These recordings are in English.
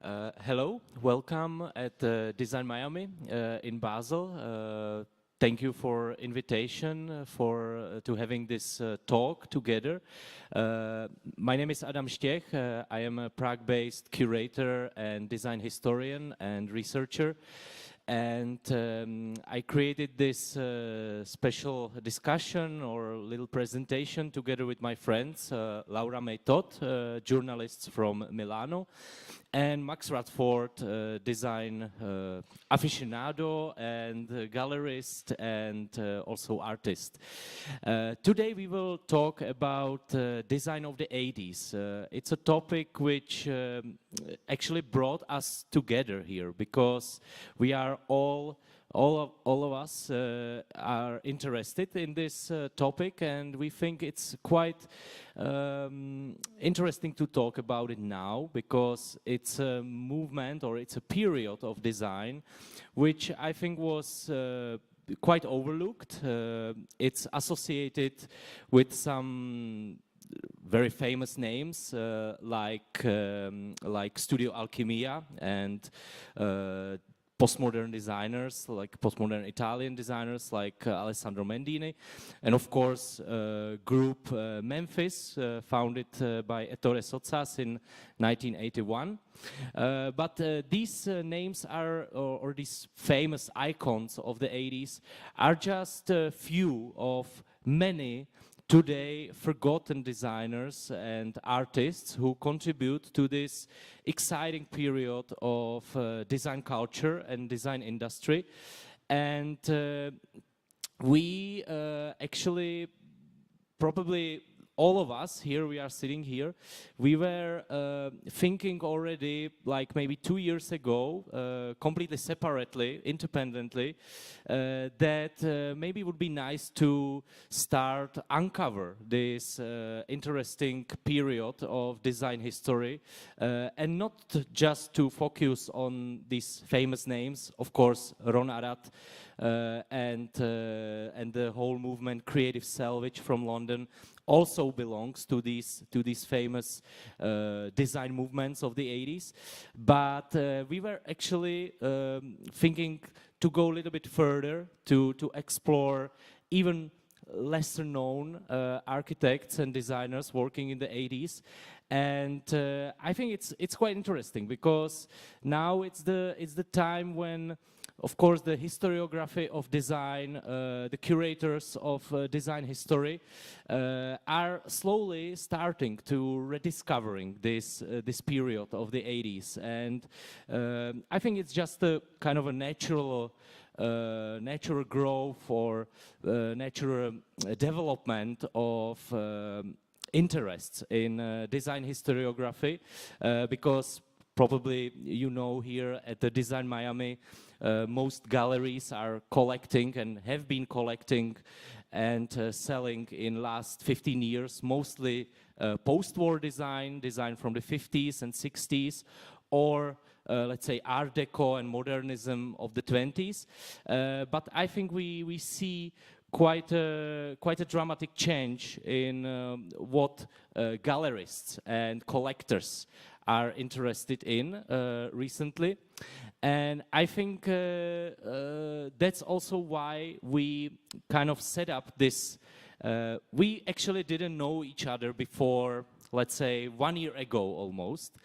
Hello, welcome at Design Miami in Basel. Thank you for invitation to having this talk together. My name is Adam Štěch. I am a Prague-based curator and design historian and researcher. And I created this special discussion or little presentation together with my friends, Laura May Todd, journalists from Milano, and Max Radford, design aficionado and gallerist and also artist. Today we will talk about design of the 80s. It's a topic which actually brought us together here because we are all of us are interested in this topic, and we think it's quite interesting to talk about it now because it's a movement or it's a period of design which I think was quite overlooked. It's associated with some very famous names like Studio Alchimia and postmodern designers, like postmodern Italian designers like Alessandro Mendini, and of course group Memphis, founded by Ettore Sottsass in 1981. But these names are, or these famous icons of the 80s, are just a few of many today forgotten designers and artists who contribute to this exciting period of design culture and design industry. And we actually, probably all of us here, we are sitting here, we were thinking already like maybe 2 years ago, completely separately, independently, that maybe it would be nice to start uncover this interesting period of design history, and not just to focus on these famous names, of course, Ron Arad, and the whole movement Creative Salvage from London also belongs to these famous design movements of the 80s. But we were actually thinking to go a little bit further to explore even lesser known architects and designers working in the 80s. And I think it's quite interesting because now it's the time when, of course, the historiography of design, the curators of design history are slowly starting to rediscovering this period of the 80s. And I think it's just a kind of a natural growth or natural development of interests in design historiography, because probably you know here at the Design Miami, most galleries are collecting and have been collecting and selling in last 15 years, mostly post-war design from the 50s and 60s, or let's say Art Deco and modernism of the 20s. But I think we see quite a dramatic change in what gallerists and collectors are interested in recently. And I think that's also why we kind of set up this. We actually didn't know each other before, let's say 1 year ago almost.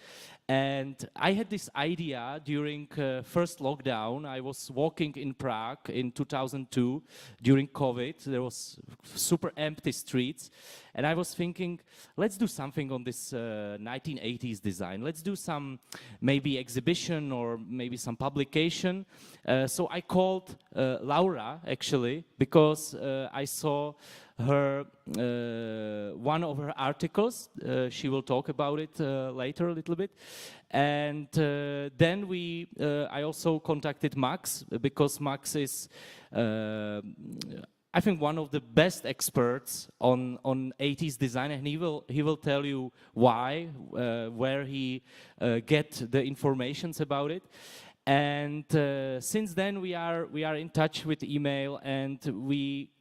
And I had this idea during first lockdown. I was walking in Prague in 2002 during COVID. There was super empty streets. And I was thinking, let's do something on this 1980s design. Let's do some maybe exhibition or maybe some publication. So I called Laura, actually, because I saw her one of her articles. She will talk about it later a little bit. And then I also contacted Max, because Max is I think one of the best experts on 80s design, and he will tell you why, where he get the informations about it. And since then we are in touch with email, and we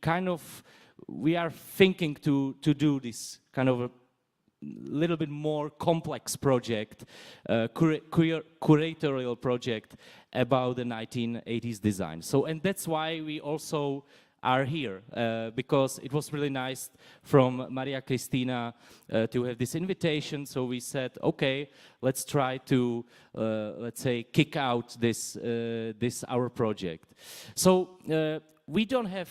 are thinking to do this kind of a little bit more complex project, curatorial project about the 1980s design. So, and that's why we also are here, because it was really nice from Maria Cristina to have this invitation. So we said, okay, let's try to, let's say, kick out this our project. So we don't have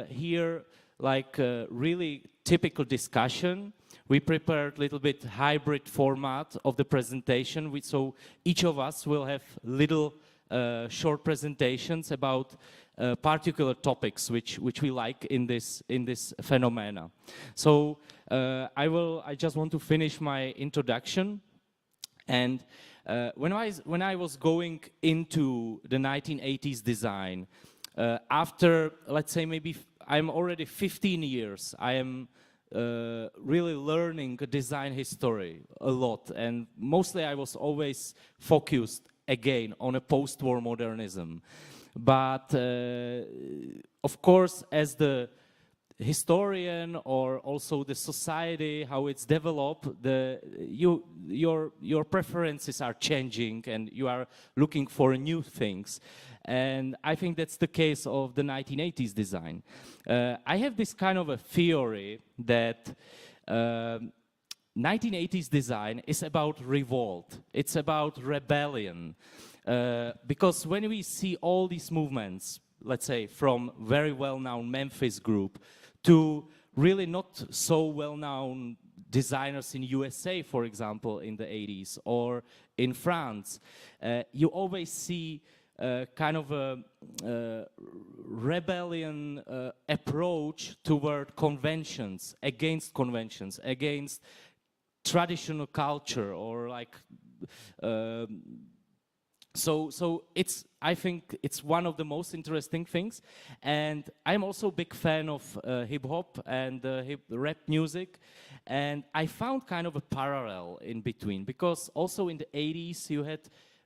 here like a really typical discussion. We prepared a little bit hybrid format of the presentation. So each of us will have little short presentations about particular topics which we like in this phenomena. So I just want to finish my introduction. And when I was going into the 1980s design, after, let's say, maybe I'm already 15 years, I am really learning design history a lot, and mostly I was always focused again on a post-war modernism. But of course, as the historian or also the society, how it's developed, your preferences are changing and you are looking for new things. And I think that's the case of the 1980s design. I have this kind of a theory that 1980s design is about revolt. It's about rebellion. Because when we see all these movements, let's say from very well-known Memphis group to really not so well-known designers in USA, for example, in the 80s, or in France, you always see kind of a rebellion approach toward conventions, against traditional culture, or like so it's, I think it's one of the most interesting things. And I'm also a big fan of hip-hop and rap music, and I found kind of a parallel in between, because also in the 80s you had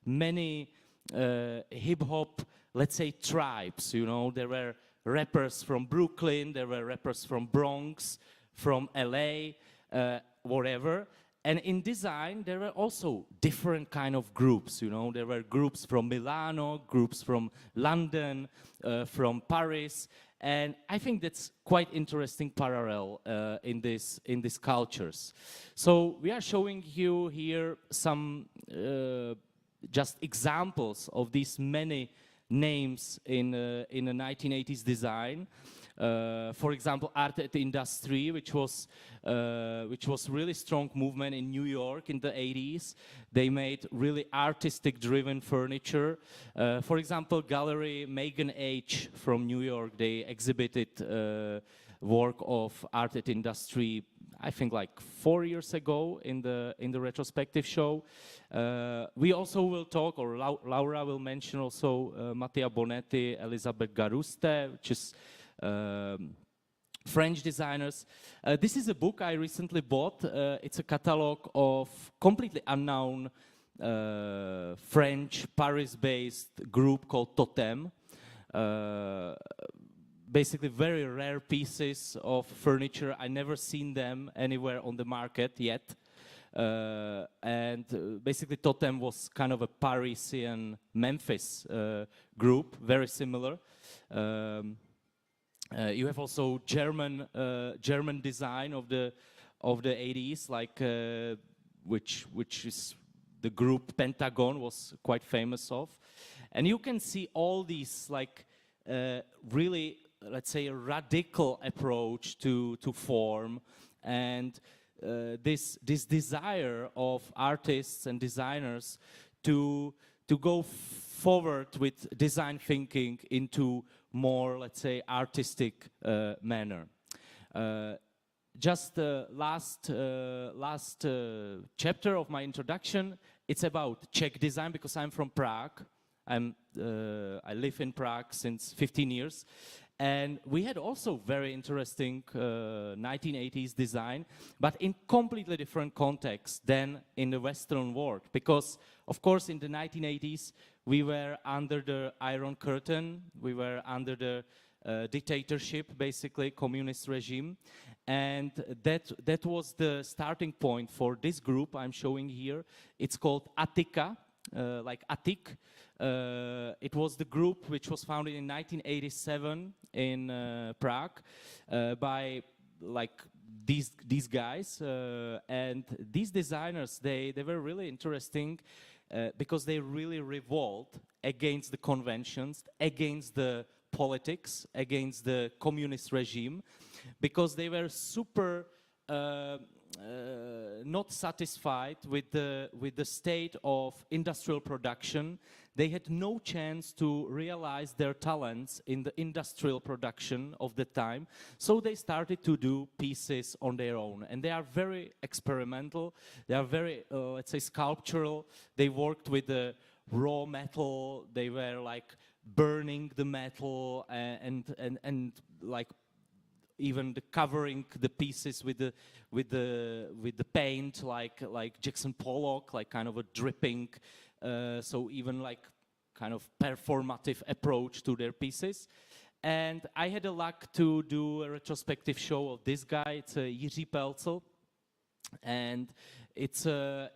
many hip-hop, let's say, tribes, you know. There were rappers from Brooklyn, there were rappers from Bronx, from LA, whatever. And in design, there were also different kind of groups, you know. There were groups from Milano, groups from London, from Paris, and I think that's quite interesting parallel in these cultures. So we are showing you here some just examples of these many names in the 1980s design. For example, Art at Industrie, which was really strong movement in New York in the 80s. They made really artistic-driven furniture. For example, Gallery Megan H from New York, they exhibited work of Art at Industrie, I think like 4 years ago in the retrospective show. We also will talk, or Laura will mention also Mattia Bonetti, Elisabeth Garuste, which is French designers. This is a book I recently bought. It's a catalog of completely unknown French, Paris-based group called Totem. Basically very rare pieces of furniture. I never seen them anywhere on the market yet. And basically Totem was kind of a Parisian Memphis group, very similar. You have also German design of the 80s, like which is the group Pentagon was quite famous of, and you can see all these like really, let's say, a radical approach to form, and this desire of artists and designers to go forward with design thinking into more, let's say, artistic manner. Just the last chapter of my introduction, it's about Czech design, because I'm from Prague. I live in Prague since 15 years. And we had also very interesting 1980s design, but in completely different context than in the Western world. Because, of course, in the 1980s, we were under the Iron Curtain, we were under the dictatorship, basically communist regime. And that was the starting point for this group I'm showing here. It's called Atika, like Atik. It was the group which was founded in 1987 in Prague by like these guys. And these designers, they were really interesting because they really revolt against the conventions, against the politics, against the communist regime, because they were super not satisfied with the state of industrial production. They had no chance to realize their talents in the industrial production of the time, so they started to do pieces on their own. And they are very experimental, they are very, let's say, sculptural. They worked with the raw metal, they were like burning the metal and like even covering the pieces with the paint, like Jackson Pollock, like kind of a dripping, so even like kind of performative approach to their pieces. And I had the luck to do a retrospective show of this guy. It's Jiří Pelcl, and it's a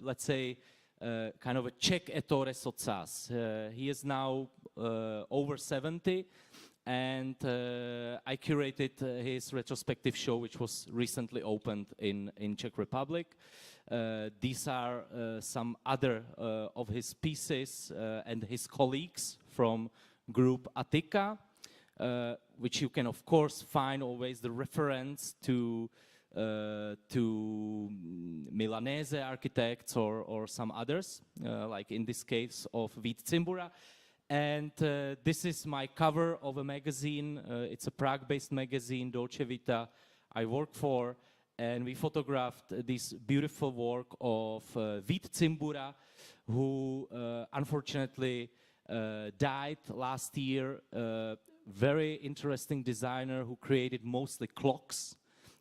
let's say kind of a Czech ettore socas. He is now over 70. And I curated his retrospective show, which was recently opened in Czech Republic. These are some other of his pieces and his colleagues from group Atika, which you can of course find always the reference to Milanese architects or some others, like in this case of Vít Cimbura. And this is my cover of a magazine. It's a Prague-based magazine, Dolce Vita, I work for. And we photographed this beautiful work of Vít Cimbura, who unfortunately died last year. Very interesting designer who created mostly clocks.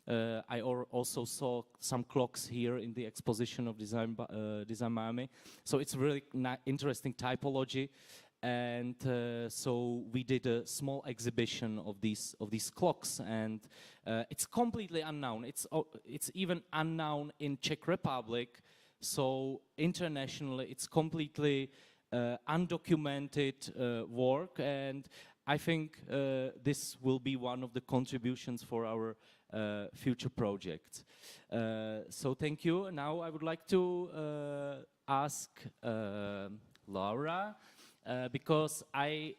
I also saw some clocks here in the exposition of Design Miami. So it's really interesting typology. And so we did a small exhibition of these clocks, and it's completely unknown. It's even unknown in Czech Republic. So internationally, it's completely undocumented work, and I think this will be one of the contributions for our future projects. So thank you. Now I would like to ask Laura. Because I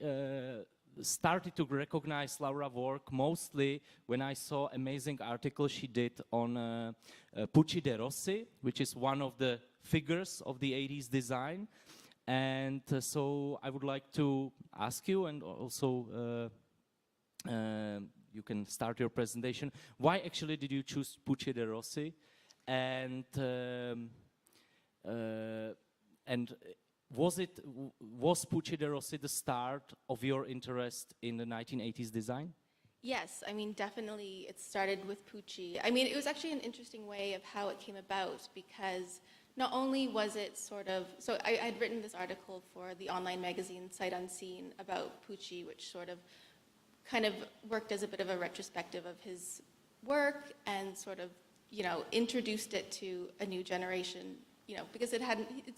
started to recognize Laura's work mostly when I saw amazing article she did on Pucci de Rossi, which is one of the figures of the 80s design. And so I would like to ask you, and also you can start your presentation, why actually did you choose Pucci de Rossi? And was Pucci de Rossi the start of your interest in the 1980s design? Yes, I mean, definitely it started with Pucci. I mean, it was actually an interesting way of how it came about, because not only was it sort of, so I had written this article for the online magazine Sight Unseen about Pucci, which sort of kind of worked as a bit of a retrospective of his work and sort of, you know, introduced it to a new generation, you know, because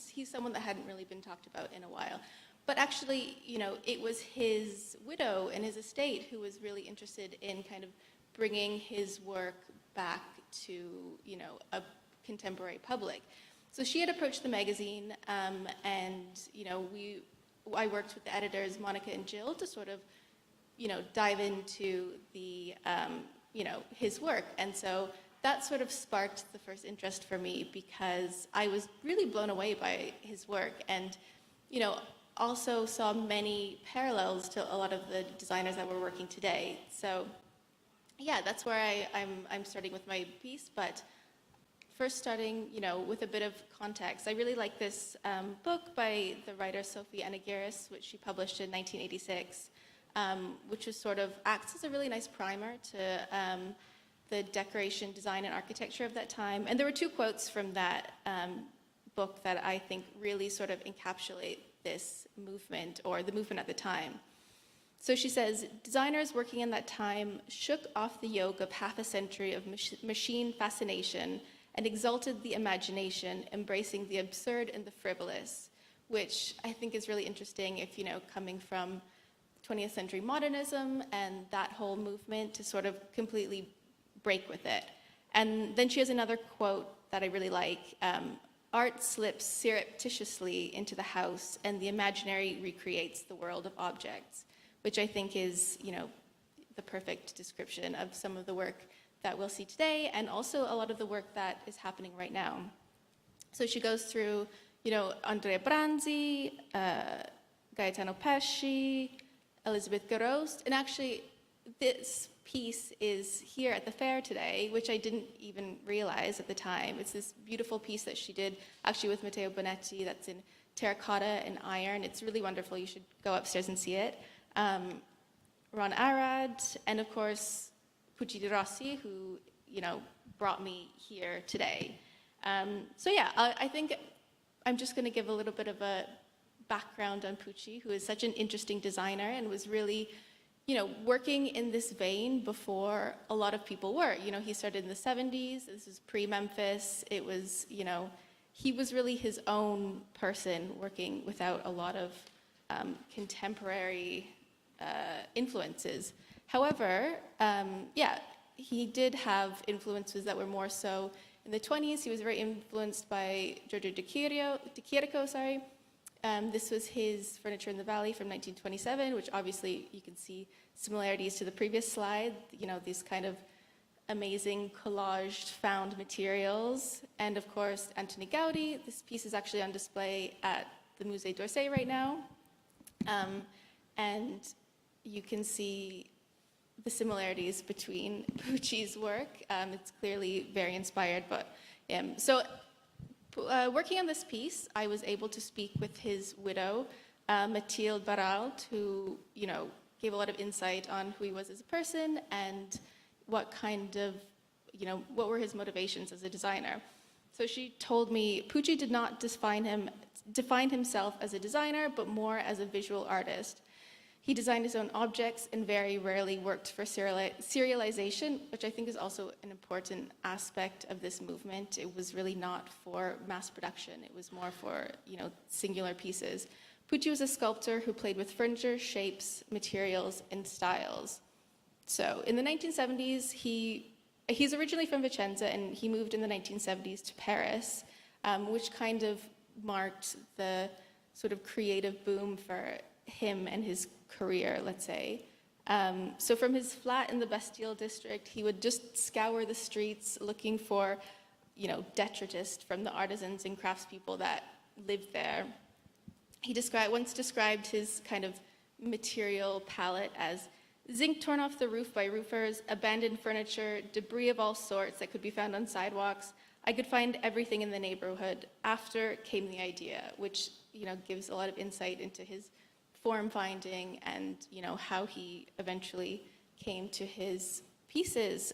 he's someone that hadn't really been talked about in a while. But actually, you know, it was his widow and his estate who was really interested in kind of bringing his work back to, you know, a contemporary public. So she had approached the magazine, and, you know, I worked with the editors, Monica and Jill, to sort of, you know, dive into the, you know, his work. And so that sort of sparked the first interest for me, because I was really blown away by his work, and, you know, also saw many parallels to a lot of the designers that were working today. So yeah, that's where I'm starting with my piece, but first starting, you know, with a bit of context. I really like this book by the writer Sophie Anagiris, which she published in 1986, which was sort of acts as a really nice primer to the decoration, design, and architecture of that time. And there were two quotes from that book that I think really sort of encapsulate this movement, or the movement at the time. So she says, designers working in that time shook off the yoke of half a century of machine fascination and exalted the imagination, embracing the absurd and the frivolous, which I think is really interesting if, coming from 20th century modernism and that whole movement to sort of completely break with it. And then she has another quote that I really like. Art slips surreptitiously into the house and the imaginary recreates the world of objects, which I think is, the perfect description of some of the work that we'll see today, and also a lot of the work that is happening right now. So she goes through, Andrea Branzi, Gaetano Pesci, Elizabeth Garost, and actually this piece is here at the fair today, which I didn't even realize at the time. It's this beautiful piece that she did actually with Matteo Bonetti that's in terracotta and iron. It's really wonderful. You should go upstairs and see it. Ron Arad, and of course, Pucci de Rossi, who, brought me here today. So yeah, I think I'm just going to give a little bit of a background on Pucci, who is such an interesting designer and was really, working in this vein before a lot of people were. He started in the 70s. This is pre-Memphis. It was, he was really his own person working without a lot of contemporary influences. However, he did have influences that were more so in the 20s. He was very influenced by Giorgio de Chirico. This was his Furniture in the Valley from 1927, which obviously you can see similarities to the previous slide, these kind of amazing collaged found materials. And of course, Antoni Gaudi. This piece is actually on display at the Musée d'Orsay right now. And you can see the similarities between Pucci's work. It's clearly very inspired, but working on this piece, I was able to speak with his widow, Mathilde Baralt, who, gave a lot of insight on who he was as a person and what kind of, what were his motivations as a designer. So she told me Pucci did not define himself as a designer, but more as a visual artist. He designed his own objects and very rarely worked for serialization, which I think is also an important aspect of this movement. It was really not for mass production. It was more for, singular pieces. Pucci was a sculptor who played with furniture, shapes, materials, and styles. So in the 1970s, he's originally from Vicenza, and he moved in the 1970s to Paris, which kind of marked the sort of creative boom for him and his career, let's say. So from his flat in the Bastille district, he would just scour the streets looking for, detritus from the artisans and craftspeople that lived there. He once described his kind of material palette as zinc torn off the roof by roofers, abandoned furniture, debris of all sorts that could be found on sidewalks. I could find everything in the neighborhood. After came the idea, which, gives a lot of insight into his form finding and, how he eventually came to his pieces.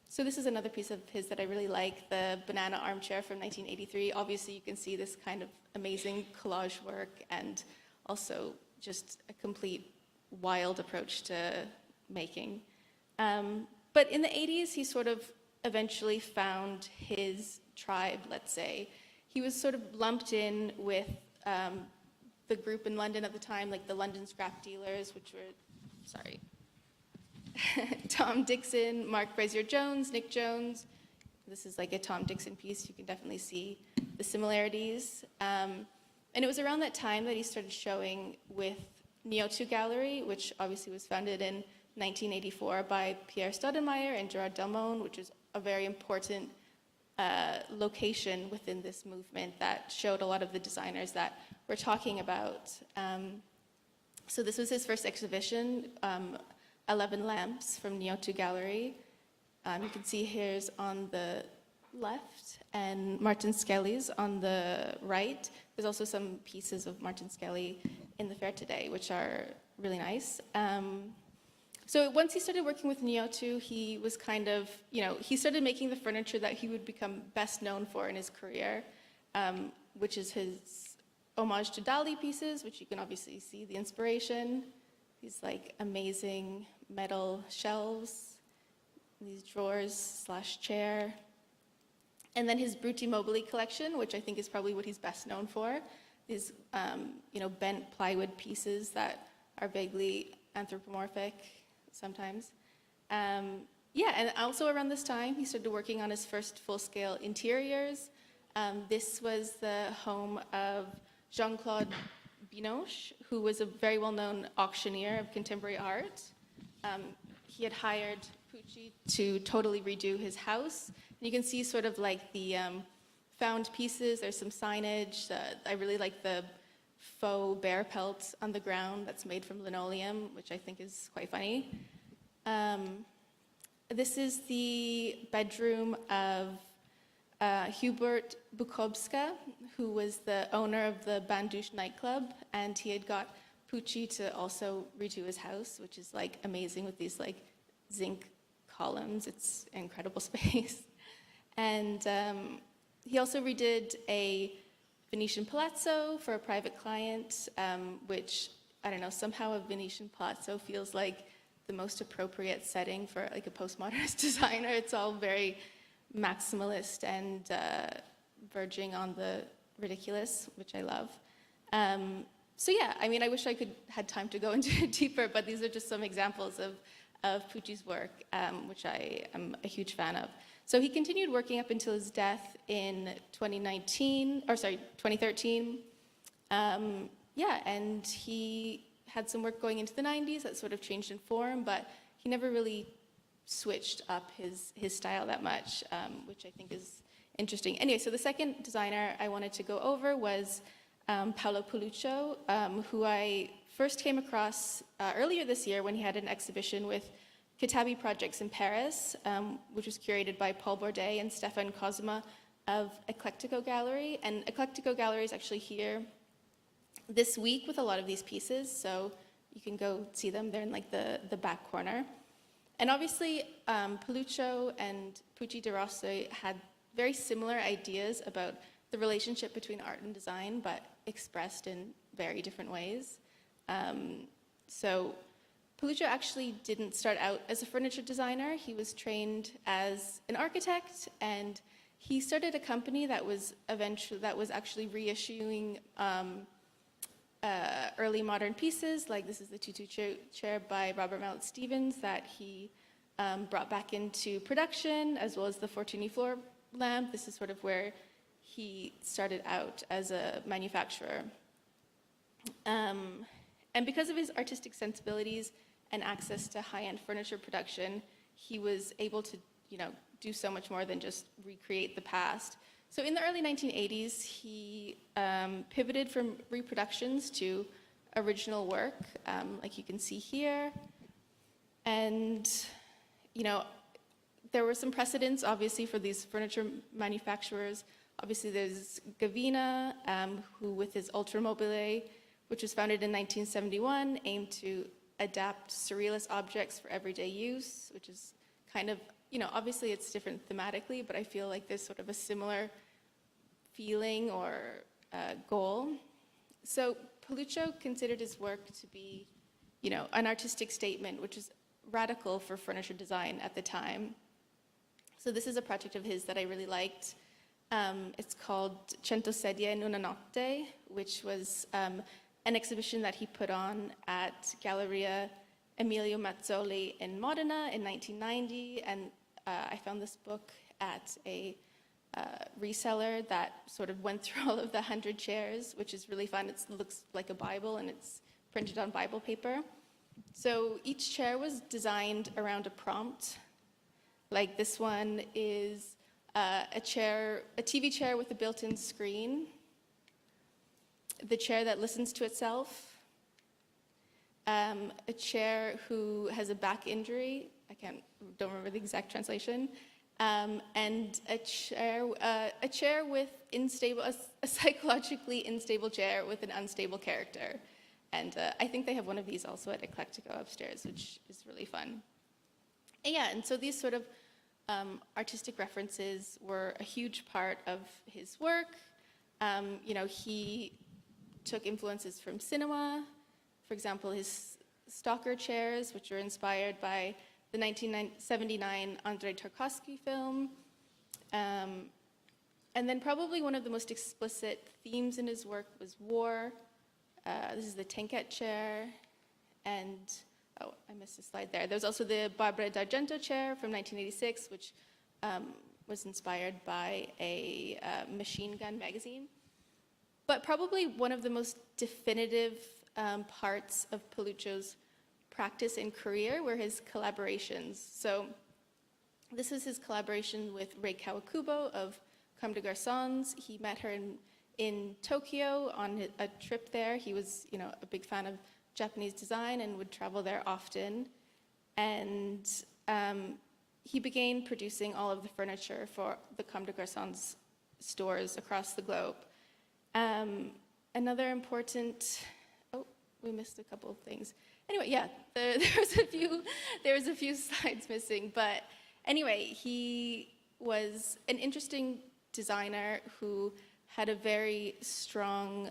So this is another piece of his that I really like, the banana armchair from 1983. Obviously, you can see this kind of amazing collage work and also just a complete wild approach to making. But in the 80s, he sort of eventually found his tribe, let's say. He was sort of lumped in with the group in London at the time, like the London Scrap Dealers, which were, Tom Dixon, Mark Brazier-Jones, Nick Jones. This is like a Tom Dixon piece. You can definitely see the similarities. And it was around that time that he started showing with Neo2 Gallery, which obviously was founded in 1984 by Pierre Stoudemire and Gerard Delmon, which is a very important location within this movement that showed a lot of the designers that we're talking about. So this was his first exhibition, 11 Lamps from Neo2 Gallery. You can see here's on the left and Martin Skelly's on the right. There's also some pieces of Martin Skelly in the fair today, which are really nice. So once he started working with Neo2, he was kind of, he started making the furniture that he would become best known for in his career, which is his homage to Dali pieces, which you can obviously see the inspiration. these like amazing metal shelves, these drawers / chair. And then his Bruti Mobili collection, which I think is probably what he's best known for, these bent plywood pieces that are vaguely anthropomorphic sometimes. And also around this time, he started working on his first full-scale interiors. This was the home of Jean-Claude Binoche, who was a very well-known auctioneer of contemporary art. He had hired Pucci to totally redo his house. And you can see sort of like the found pieces. There's some signage. I really like the faux bear pelt on the ground that's made from linoleum, which I think is quite funny. This is the bedroom of Hubert Bukowska, who was the owner of the Bandouche nightclub, and he had got Pucci to also redo his house, which is like amazing with these like zinc columns. It's an incredible space. And he also redid a Venetian palazzo for a private client, which, I don't know, somehow a Venetian palazzo feels like the most appropriate setting for like a postmodernist designer. It's all very maximalist and verging on the ridiculous, which I love. So yeah, I mean, I wish I had time to go into it deeper, but these are just some examples of Pucci's work, which I am a huge fan of. So he continued working up until his death in 2013. And he had some work going into the 90s that sort of changed in form, but he never really switched up his style that much, which I think is interesting. Anyway, so the second designer I wanted to go over was Paolo Pallucco, who I first came across earlier this year when he had an exhibition with Kitabi Projects in Paris, which was curated by Paul Bourdet and Stefan Kozma of Eclectico Gallery. And Eclectico Gallery is actually here this week with a lot of these pieces, so you can go see them. They're in like the back corner. And obviously, Pallucco and Pucci de Rossi had very similar ideas about the relationship between art and design, but expressed in very different ways. So Pallucco actually didn't start out as a furniture designer. He was trained as an architect, and he started a company that was actually reissuing early modern pieces, like this is the tutu chair by Robert Mallet Stevens that he brought back into production, as well as the Fortuny floor lamp. This is sort of where he started out as a manufacturer. And because of his artistic sensibilities and access to high-end furniture production, he was able to, do so much more than just recreate the past. So in the early 1980s, he pivoted from reproductions to original work, like you can see here. And, there were some precedents, obviously, for these furniture manufacturers. Obviously, there's Gavina, who with his Ultramobile, which was founded in 1971, aimed to adapt surrealist objects for everyday use, which is kind of, obviously it's different thematically, but I feel like there's sort of a similar feeling or goal. So Pallucco considered his work to be, an artistic statement, which is radical for furniture design at the time. So this is a project of his that I really liked. It's called Cento Sedie in una notte, which was an exhibition that he put on at Galleria Emilio Mazzoli in Modena in 1990. And I found this book at a reseller that sort of went through all of the 100 chairs, which is really fun. It looks like a Bible, and it's printed on Bible paper. So each chair was designed around a prompt. Like this one is a TV chair with a built-in screen, the chair that listens to itself, a chair who has a back injury, don't remember the exact translation, and a chair with a psychologically unstable chair with an unstable character. And I think they have one of these also at Eclectico upstairs, which is really fun. And so these sort of artistic references were a huge part of his work. He took influences from cinema. For example, his stalker chairs, which were inspired by the 1979 Andrei Tarkovsky film. And then probably one of the most explicit themes in his work was war. This is the Tenket chair. And, oh, I missed a slide there. There's also the Barbara d'Argento chair from 1986, which was inspired by a machine gun magazine. But probably one of the most definitive parts of Pallucco's practice and career were his collaborations. So this is his collaboration with Rei Kawakubo of Comme des Garçons. He met her in Tokyo on a trip there. He was, a big fan of Japanese design and would travel there often. And he began producing all of the furniture for the Comme des Garçons stores across the globe. Another important, we missed a couple of things. Anyway, yeah, there was a few slides missing, but anyway, he was an interesting designer who had a very strong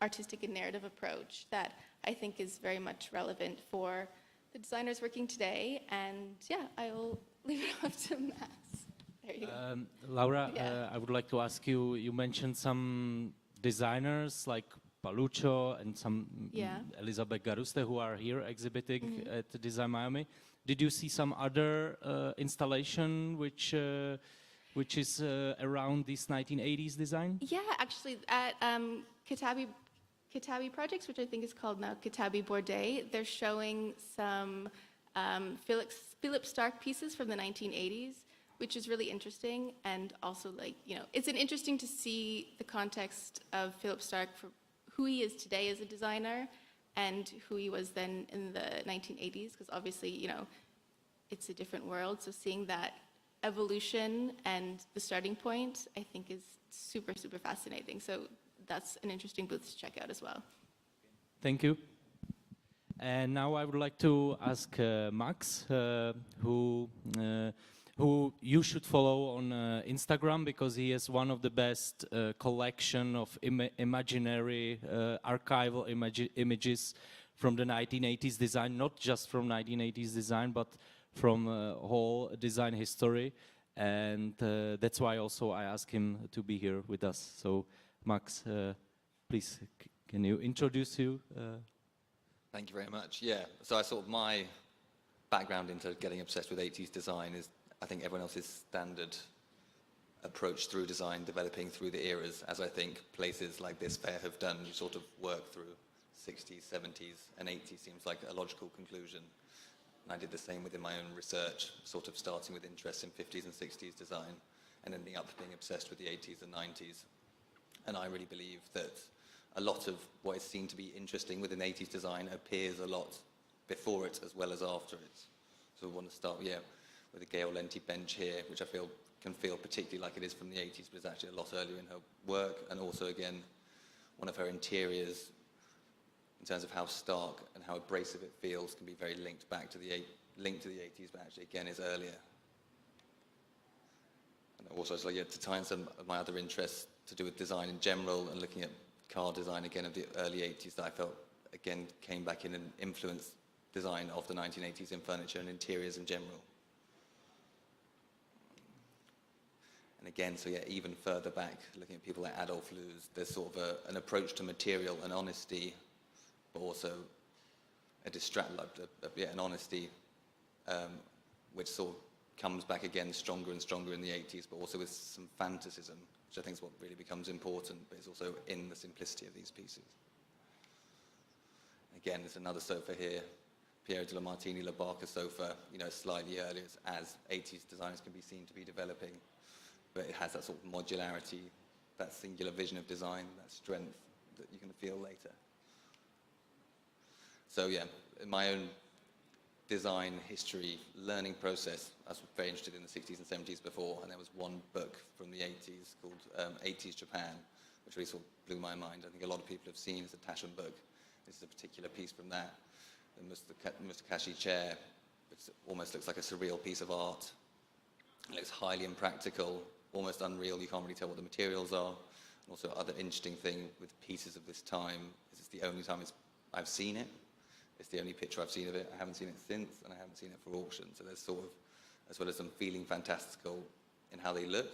artistic and narrative approach that I think is very much relevant for the designers working today. And yeah, I will leave it up to Max. There you go. Laura, I would like to ask you, you mentioned some designers like Pallucco and some Elizabeth Garuste who are here exhibiting at the Design Miami. Did you see some other installation which is around this 1980s design? Yeah, actually at Kitabi Projects, which I think is called now Kitabi Bourdet, they're showing some Philip Stark pieces from the 1980s, which is really interesting. And also, it's interesting to see the context of Philip Stark for who he is today as a designer and who he was then in the 1980s, because obviously, it's a different world. So seeing that evolution and the starting point, I think is super, super fascinating. So that's an interesting booth to check out as well. Thank you. And now I would like to ask Max, who you should follow on Instagram, because he has one of the best collection of imaginary archival images from the 1980s design, not just from 1980s design, but from whole design history. And that's why also I asked him to be here with us. So Max, please, can you introduce you? Thank you very much. Yeah, so my background into getting obsessed with 80s design is, I think, everyone else's standard approach through design, developing through the eras, as I think places like this fair have done. You sort of work through 60s, 70s, and 80s seems like a logical conclusion. And I did the same within my own research, sort of starting with interest in 50s and 60s design, and ending up being obsessed with the 80s and 90s. And I really believe that a lot of what is seen to be interesting within 80s design appears a lot before it as well as after it. So we want to start, with a Gail Lenti bench here, which I can feel particularly like it is from the 80s, but it's actually a lot earlier in her work. And also, again, one of her interiors, in terms of how stark and how abrasive it feels, can be very linked back to the 80s, but actually, again, is earlier. And also, to tie in some of my other interests to do with design in general and looking at car design, again, of the early 80s, that I felt, again, came back in and influenced design of the 1980s in furniture and interiors in general. And again, even further back, looking at people like Adolf Loos, there's sort of an approach to material and honesty, but also an honesty, which sort of comes back again stronger and stronger in the 80s, but also with some fantasism, which I think is what really becomes important, but it's also in the simplicity of these pieces. Again, there's another sofa here, Piero della Martini La Barca sofa, slightly earlier as 80s designers can be seen to be developing, but it has that sort of modularity, that singular vision of design, that strength that you can feel later. So in my own design history learning process, I was very interested in the 60s and 70s before, and there was one book from the 80s called 80s Japan, which really sort of blew my mind. I think a lot of people have seen it's a Taschen book. This is a particular piece from that. The Mustakashi chair, which almost looks like a surreal piece of art. It looks highly impractical, almost unreal. You can't really tell what the materials are. And also, other interesting thing with pieces of this time is it's the only time I've seen it. It's the only picture I've seen of it. I haven't seen it since, and I haven't seen it for auction. So there's sort of, as well as them feeling fantastical in how they look,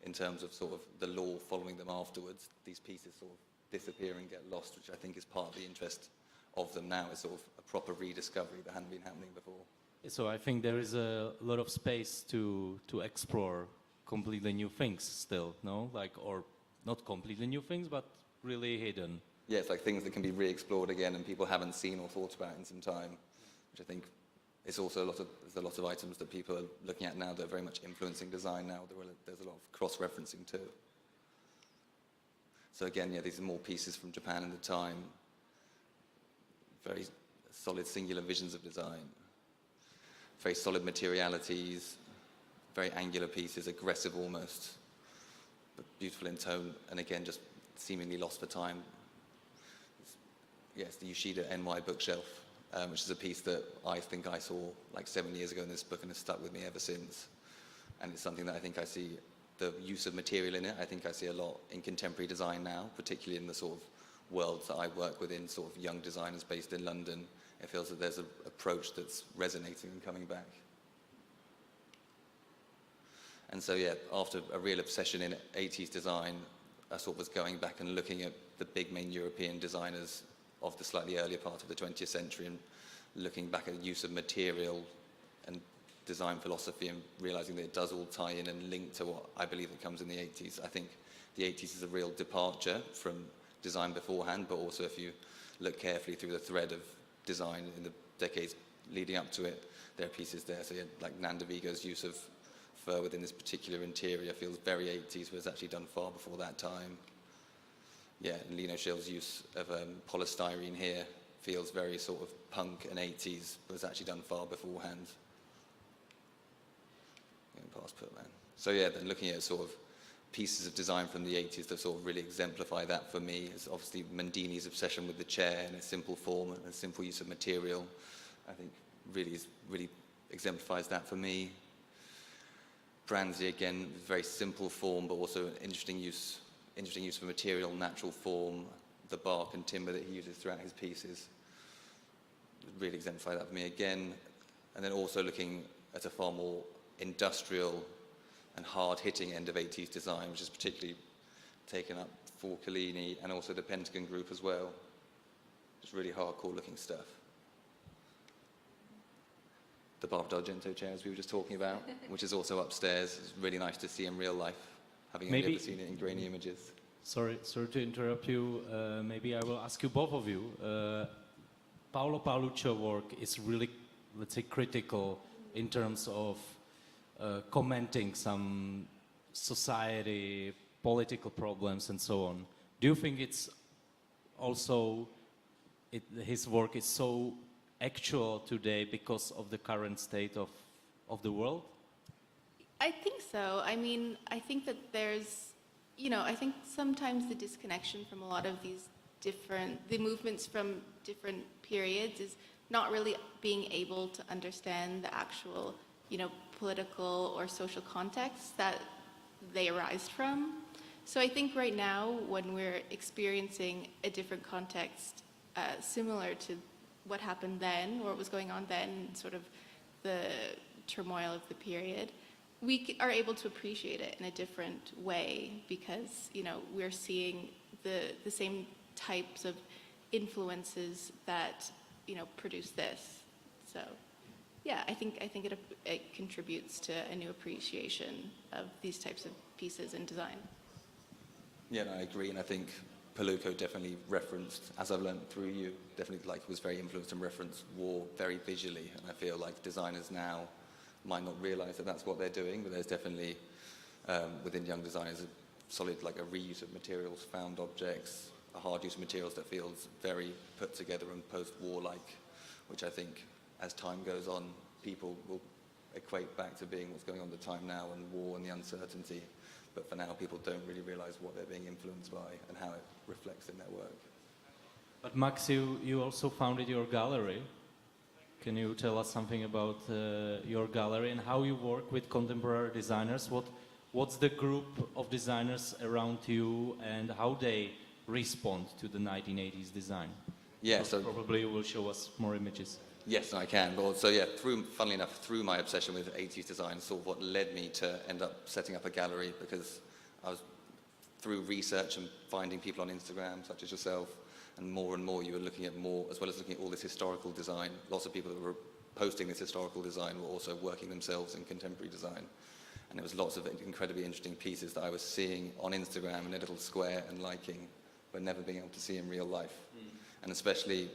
in terms of sort of the lore following them afterwards, these pieces sort of disappear and get lost, which I think is part of the interest of them now. It's sort of a proper rediscovery that hadn't been happening before. So I think there is a lot of space to explore completely new things still, no? Like, or not completely new things, but really hidden. Yeah, it's like things that can be re-explored again and people haven't seen or thought about in some time, which I think is also there's a lot of items that people are looking at now that are very much influencing design now. There's a lot of cross-referencing too. So again, yeah, these are more pieces from Japan in the time. Very solid singular visions of design. Very solid materialities, very angular pieces, aggressive almost, but beautiful in tone, and again, just seemingly lost for time. It's the Yoshida NY bookshelf, which is a piece that I think I saw like 7 years ago in this book and has stuck with me ever since. And it's something that I think I see the use of material in it. I think I see a lot in contemporary design now, particularly in the sort of worlds that I work within, sort of young designers based in London. It feels that there's an approach that's resonating and coming back. And so, yeah, after a real obsession in 80s design, I sort of was going back and looking at the big main European designers of the slightly earlier part of the 20th century and looking back at the use of material and design philosophy and realizing that it does all tie in and link to what I believe that comes in the 80s. I think the 80s is a real departure from design beforehand, but also if you look carefully through the thread of design in the decades leading up to it, there are pieces there. So yeah, like Nanda Vigo's use of fur within this particular interior feels very 80s, but it's actually done far before that time. Yeah, and Lino Schill's use of polystyrene here feels very sort of punk and 80s, but it's actually done far beforehand. So yeah, then looking at sort of pieces of design from the 80s that sort of really exemplify that for me is obviously Mandini's obsession with the chair and its simple form and a simple use of material. I think really exemplifies that for me. Brandsy, again, very simple form, but also an interesting use of material, natural form, the bark and timber that he uses throughout his pieces. Really exemplify that for me again. And then also looking at a far more industrial and hard-hitting end of 80s design, which is particularly taken up for Collini and also the Pentagon Group as well. Just really hardcore-looking stuff. The Barbara D'Argento chairs we were just talking about, which is also upstairs. It's really nice to see in real life, having only ever seen it in grainy images. Sorry to interrupt you. Maybe I will ask you, both of you. Paolo Pallucco work is really, let's say, critical in terms of commenting some society, political problems and so on. Do you think it's also, his work is so actual today because of the current state of the world? I think so. I mean, I think that there's, I think sometimes the disconnection from a lot of these the movements from different periods is not really being able to understand the actual, political or social context that they arise from. So I think right now, when we're experiencing a different context similar to what happened then, or what was going on then, sort of the turmoil of the period, we are able to appreciate it in a different way because, we're seeing the same types of influences that, produce this. So, yeah, I think it contributes to a new appreciation of these types of pieces in design. Yeah, no, I agree, and I think Pallucco definitely referenced, as I've learned through you, definitely was very influenced and referenced war very visually, and I feel like designers now might not realize that that's what they're doing, but there's definitely within young designers a solid a reuse of materials, found objects, a hard use of materials that feels very put together and post-war-like, which I think as time goes on people will equate back to being what's going on at the time now and war and the uncertainty. But for now, people don't really realize what they're being influenced by and how it reflects in their work. But Max, you also founded your gallery. Can you tell us something about your gallery and how you work with contemporary designers? What's the group of designers around you and how they respond to the 1980s design? Yeah, so probably you will show us more images. yes, I can. But so yeah, funnily enough, through my obsession with 80s design, sort of what led me to end up setting up a gallery, because I was through research and finding people on Instagram, such as yourself, and more you were looking at more, as well as looking at all this historical design. Lots of people that were posting this historical design were also working themselves in contemporary design. And there was lots of incredibly interesting pieces that I was seeing on Instagram in a little square and liking, but never being able to see in real life. And especially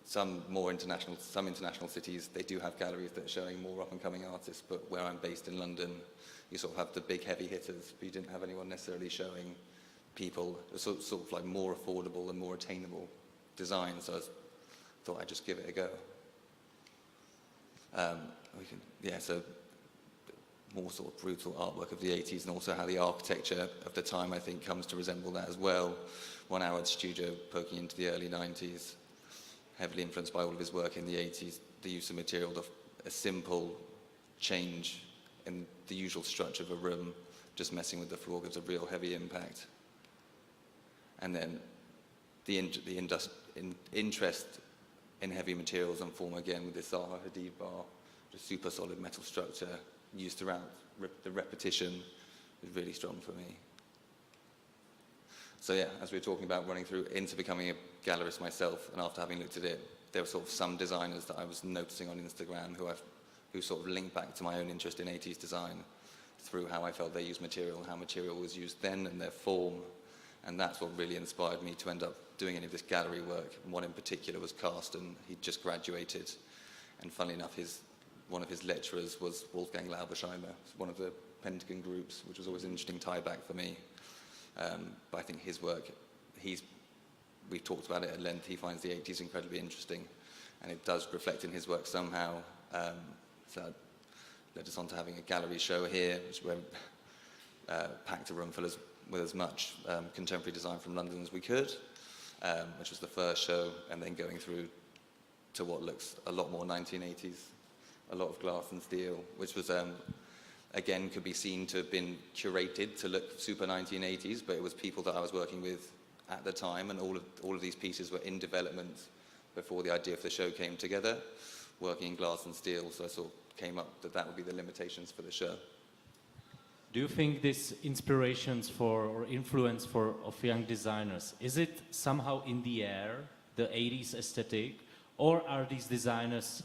some international cities, they do have galleries that are showing more up-and-coming artists, but where I'm based in London, you sort of have the big heavy hitters, but you didn't have anyone necessarily showing people sort of like more affordable and more attainable designs. So I thought I'd just give it a go. So more sort of brutal artwork of the 80s, and also how the architecture of the time, I think, comes to resemble that as well. 1 Hour Studio poking into the early 90s, heavily influenced by all of his work in the 80s, the use of material, a simple change in the usual structure of a room, just messing with the floor gives a real heavy impact. And then the interest in heavy materials and form again with this Zaha Hadid bar, just super solid metal structure used throughout. The repetition is really strong for me. So yeah, as we were talking about running through into becoming a gallerist myself, and after having looked at it, there were sort of some designers that I was noticing on Instagram who sort of linked back to my own interest in 80s design through how I felt they used material, how material was used then and their form. And that's what really inspired me to end up doing any of this gallery work. And one in particular was Carsten. He'd just graduated. And funnily enough, one of his lecturers was Wolfgang Laubersheimer, one of the Pentagon groups, which was always an interesting tie back for me. But I think his work, we've talked about it at length, he finds the 80s incredibly interesting. And it does reflect in his work somehow. So that led us on to having a gallery show here, which we packed a room full with as much contemporary design from London as we could, which was the first show, and then going through to what looks a lot more 1980s, a lot of glass and steel, which was, again, could be seen to have been curated to look super 1980s, but it was people that I was working with at the time, and all of these pieces were in development before the idea of the show came together, working in glass and steel, so I sort of came up that would be the limitations for the show. Do you think this inspirations or influence of young designers, is it somehow in the air, the 80s aesthetic, or are these designers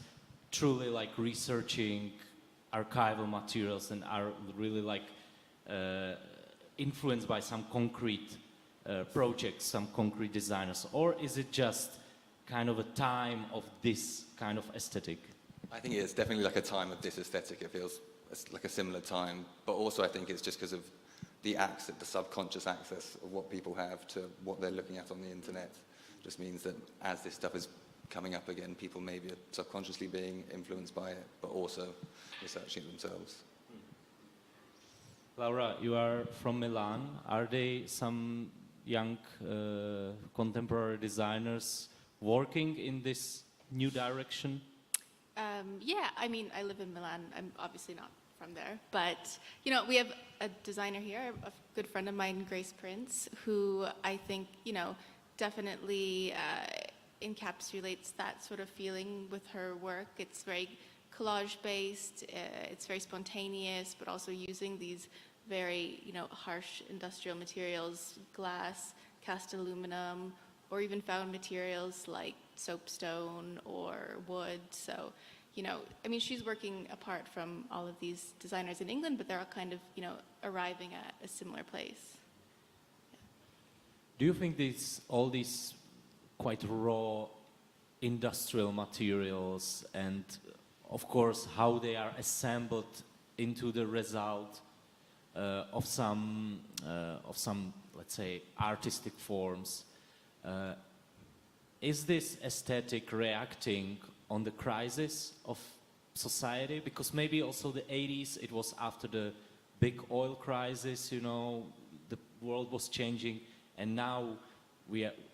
truly like researching archival materials and are really like influenced by some concrete projects, some concrete designers, or is it just kind of a time of this kind of aesthetic? I think it's definitely like a time of this aesthetic. It feels like a similar time, but also I think it's just because of the subconscious access of what people have to what they're looking at on the internet. Just means that as this stuff is coming up again, people maybe are subconsciously being influenced by it, but also researching it themselves. Laura, you are from Milan. Are there some young contemporary designers working in this new direction? Yeah, I mean, I live in Milan. I'm obviously not from there, but we have a designer here, a good friend of mine, Grace Prince, who I think definitely encapsulates that sort of feeling with her work. It's very collage-based. It's very spontaneous, but also using these very harsh industrial materials, glass, cast aluminum, or even found materials like soapstone or wood. So, I mean, she's working apart from all of these designers in England, but they're all kind of, arriving at a similar place. Yeah. Do you think all these quite raw industrial materials and, of course, how they are assembled into the result of some, let's say, artistic forms, is this aesthetic reacting on the crisis of society? Because maybe also the 80s, it was after the big oil crisis, the world was changing, and now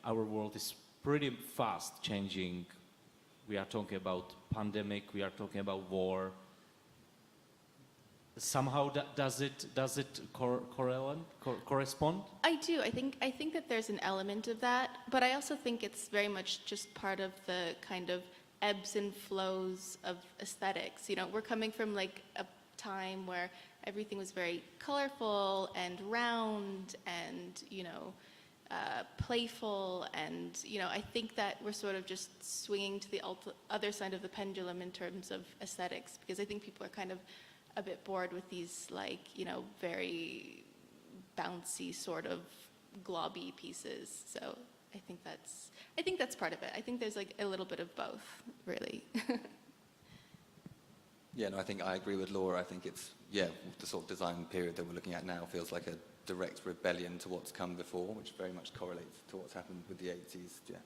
our world is pretty fast changing. We are talking about pandemic, we are talking about war. somehow does it correspond? I do. I think that there's an element of that, but I also think it's very much just part of the kind of ebbs and flows of aesthetics. You know, we're coming from like a time where everything was very colorful and round and, you know, playful, and, you know, I think that we're sort of just swinging to the other side of the pendulum in terms of aesthetics, because I think people are kind of a bit bored with these, like, you know, very bouncy sort of globby pieces. So I think that's part of it. I think there's like a little bit of both, really. Yeah, no, I think I agree with Laura. I think it's, yeah, the sort of design period that we're looking at now feels like a direct rebellion to what's come before, which very much correlates to what's happened with the 80s. Yeah.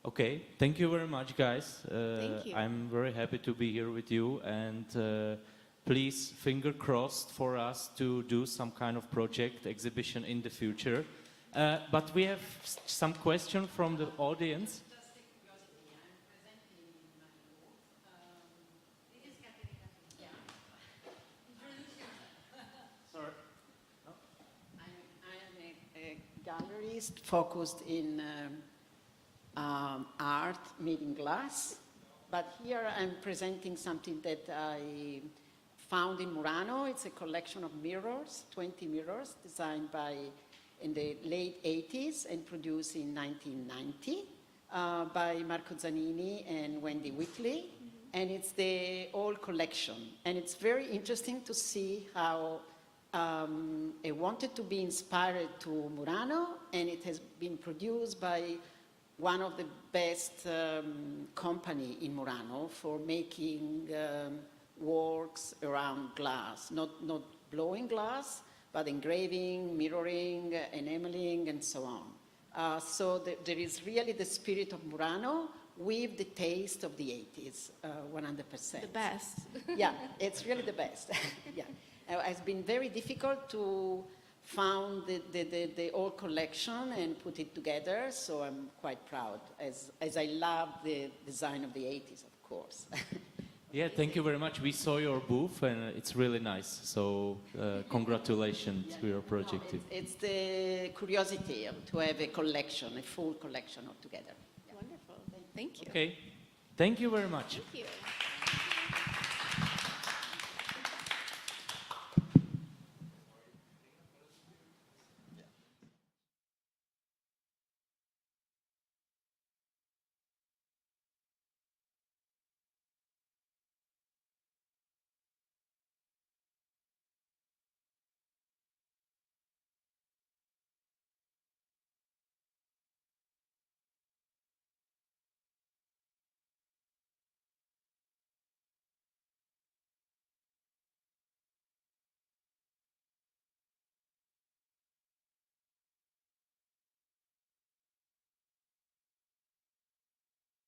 Okay, thank you very much, guys. Thank you. I'm very happy to be here with you, and please, finger crossed for us to do some kind of project exhibition in the future. But we have some questions from the audience. Gallerist focused in art made in glass, but here I'm presenting something that I found in Murano. It's a collection of mirrors, 20 mirrors, designed in the late 80s and produced in 1990 by Marco Zanini and Wendy Whitley, and it's the whole collection. And it's very interesting to see how it wanted to be inspired to Murano, and it has been produced by one of the best company in Murano for making works around glass, not blowing glass, but engraving, mirroring, enameling, and so on. So there is really the spirit of Murano with the taste of the 80s, 100%. The best. Yeah, it's really the best. Yeah. It's been very difficult to find the whole collection and put it together, so I'm quite proud, as I love the design of the 80s, of course. Yeah, thank you very much. We saw your booth, and it's really nice. So congratulations to your project. It's the curiosity to have a collection, a full collection altogether. Wonderful. Thank you. Okay, thank you very much. Thank you.